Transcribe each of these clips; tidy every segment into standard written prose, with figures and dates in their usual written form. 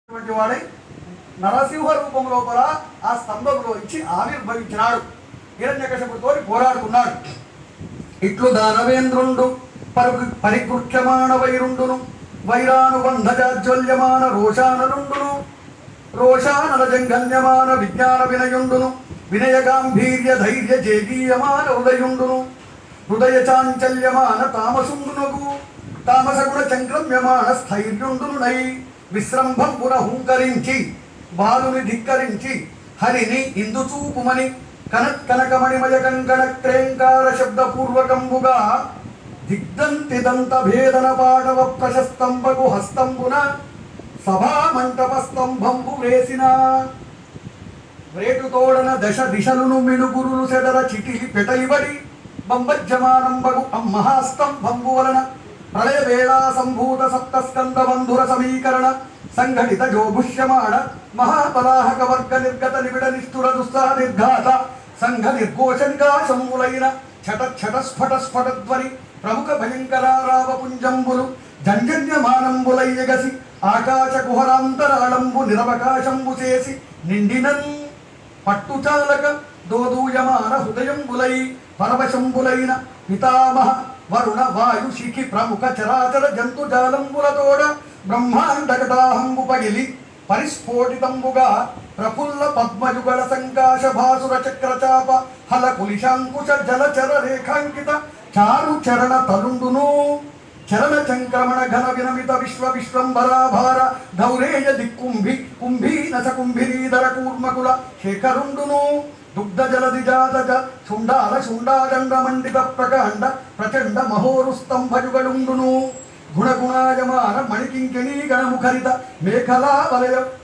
వాడై నరసింహ రూపం లోపల ఆ స్తంభంలో ఇచ్చి ఆవిర్భవించినాడు. హిరణ్యకశపుతో పోరాడుతున్నాడు. ఇట్లు దానవేంద్రుండు పరికృష్యమాణ వైరుండును వైరానుబంధజాజ్వల్యమాన రోషానలుండును రోషానల జంగల్యమాన విజ్ఞాన వినయుండును వినయ గాంభీర్య ధైర్య జేగీయమాన హృదయుండును హృదయ చాంచల్యమాన తామసుండునగు తామసగుణ చంక్రమ్యమాన స్థైర్యుండును నై విశ్రంభంపున హుంకరించి బాలుని ధిక్కరించి హరిని ఇందుచూపుమని కనకమణిమయ కంకణ క్రేంకార శబ్దపూర్వకంబుగా దిగ్దంతిదంత భేదన పాటవ ప్రశస్తంబకు హస్తంబున సభామంటపస్తంభంబు వేసిన వ్రేటుతోడన దశ దిశలును మినుగురులు సెదర చిటిలి పెటలిబడి బంబజ్యమానంబగు అమ్మహాస్తంభంబు వలన ప్రళయ వేళా సంభూత సప్తస్కంద బంధుర సమీకరణ సంఘటిత జోభుష్యమాణ మహాపలాహక వర్గ నిర్గత నివిడ నిష్ఠుర దుస్సహ నిర్ఘాత సంఘ నిర్ఘోష నికాశములైన ఛట ఛట స్ఫట స్ఫటధ్వని ప్రముఖ భయంకరారావ పుంజంబులు జంజన్యమానంబులయ్యగసి ఆకాశ కుహరాంతరాళంబు నిరవకాశంబు చేసి నిండినన్ పట్టుచాలక దోదూయమాన హృదయంబులై పరవశంబులైన పితామహ వరుణ వాయు శిఖి ప్రముఖ చరాచర జంతుజాలంబులతోడ బ్రహ్మాండకటాహంబు పగిలి పరిస్ఫోటితంబుగా ప్రఫుల్ల పద్మయుగళ సంకాశ భాసుర చక్రచాప హల కులిశాంకుశ జలచర రేఖాంకిత చారు చరణ తలుండును చరణ చంక్రమణ ఘన వినమిత విశ్వ విశ్వంబరాభార ధౌరేయ దిక్కుంభి కుంభీనస కుంభిరీధర కూర్మకుల శేఖరుండును దుగ్ధ జలది జాతజ శుండాల శుండాదండ మండిత ప్రకాండ ప్రచండ మహోరుస్తంభయుగడుండును గుణగుణాయమాన మణికింకిణీ గణముఖరిత మేఖలా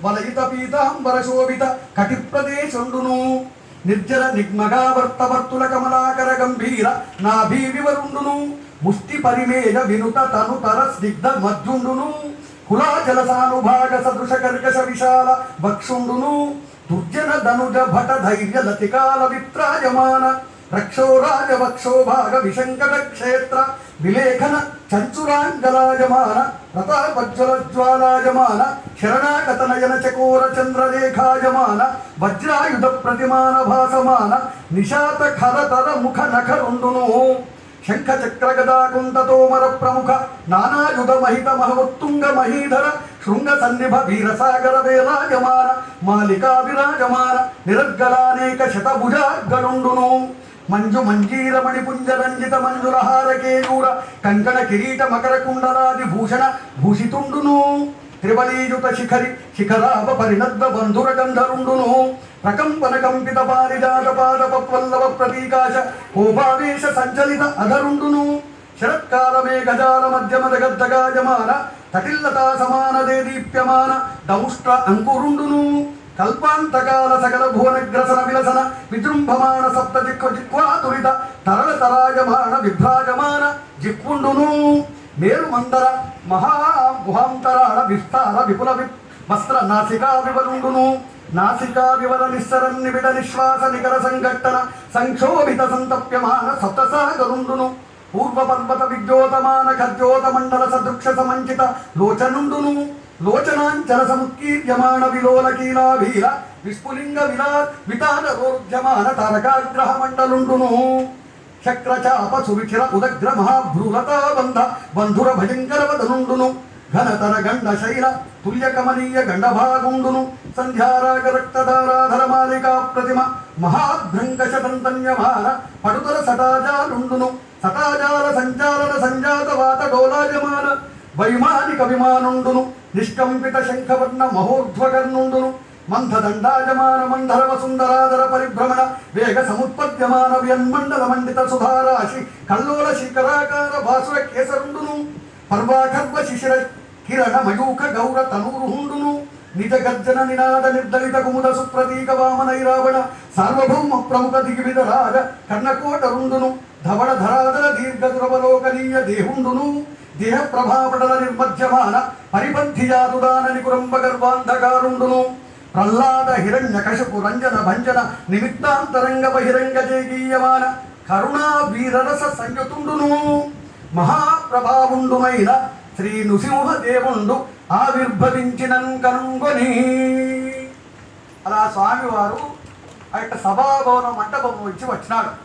వలయిత పీతాంబర శోభిత కటి ప్రదేశుండును నిర్జల నిగ్మగావర్తవర్తుల కమలాకర గంభీర నాభీ వివరుండును ముష్టి పరిమేయ వినుత తనుతర స్నిగ్ధ మధ్యుండును కులాచల సానుభాగ సదృశ కర్కశ విశాల భక్షుండును దుర్జన ధనుజ భట ధైర్య లతికాల విత్రాయమాన రక్షోరాజ వక్షోభాగ విశంకట క్షేత్ర విలేఖన చంచురాంగలాయమాన ప్రతాపజ్వల జ్వాలాయమాన శరణాగత నయన చకోర చంద్రరేఖాయమాన వజ్రాయుధ ప్రతిమాన భాసమాన నిశాత ఖరతర ముఖ నఖరుండును శంఖ చక్ర గదా కుండతోమర ప్రముఖ నానాయుధ మహిత మహోత్తుంగ మహీధర శృంగ సన్నిభ వీరసాగర వేలాయమాన మాలికా విరాజమాన నిరర్గలానేక శతభుజాగలుండును మంజు మంజీర మణిపుంజరంజిత మంజులహార కేయూర కంకణ కిరీట మకర కుండలాది భూషణ భూషితుండును త్రిబలీయుత శిఖరి శిఖరాప పరిణద్ద బంధుర గంధరుండును ప్రకంపన కంపిత పారిజాత పాదపల్లవ ప్రతీకాశ కోపావేశ సంచలిత అధరుండును శరత్కాల మేఘజాల మధ్యమద గద్దగాయమాన తటిల్లతా సమాన దేదీప్యమాన దౌష్ట్ర అంకురుండును కల్పాంతకాల సకల భువనగ్రసన విలసన విజృంభమాన సప్త జిక్వాతురిత తరళ తరాయమాన విభ్రాజమాన జిక్వుండును మేరు మందర మహాగుహాంతరాళ విస్తార విపుల వస్త్ర నాసికా వివరుండును నాసికా వివర నిస్సరన్ నిబిడ నిశ్వాస నికర సంఘట్టన సంక్షోభిత సంతప్యమాన సప్తసాగరుండును పూర్వ పర్వత విద్యోతమాన ఖర్జోత మండల సదృక్ష సమంచిత లోచనుండును లోచనాంచల సముత్కీర్యమాణ విలోల కీలాభీర విస్ఫులింగ వితాన రోర్జమాన తారకాగ్రహ మండలుండును చక్రచాప సువిచిర ఉదగ్ర మహాభ్రూలతాబంధ బంధుర భయంకరవదనుండును ఘనతర గండ శైల తుల్యకమనీయ గండభాగుండును సంధ్యారాగ రక్తధారాధర మాలికా ప్రతిమ మహాభ్రంకశతంతన్యమాన పడుతల సటాజాలుండును సటాజాల సంచాలన సంజాత వాత డోలాయమాన వైమానిక విమానుండును నిష్కంపిత శంఖవర్ణ మహోర్ధ్వకర్ణుండును మంథదండాయమాన మంధరవ సుందరాధర పరిభ్రమణ వేగ సముత్పద్యమాన వ్యన్మండల మండిత సుధారాశి కల్లోల శిఖరాకార భాసుర కేసరుండును పర్వాఖర్వ శిశిర కిరణ మయూఖ గౌర తనూరుహుండును నిజ గర్జన నినాద నిర్దలిత కుముద సుప్రతీక వామనైరావణ సార్వభౌమ ప్రముఖ దిగివిద రాజ కర్ణకోటరుండును ధవళ ధరాధర దీర్ఘదురవలోకనీయ దేహుండును దేహ ప్రభాపటల నిర్మధ్యమాన పరిపంథియాతుదాన నికురంబ గర్వాంధకారుండును ప్రహ్లాద హిరణ్య కశపు రంజన భంజన నిమిత్తాంతరంగ బహిరంగ జేగీయమాన కరుణా వీరరస సంయుతుండును మహాప్రభావుండుమైన శ్రీ నృసింహదేవుండు ఆవిర్భవించినన్ కనుగొని. అలా స్వామివారు ఆ యొక్క సభాభవన మంటపం వచ్చి వచ్చినాడు.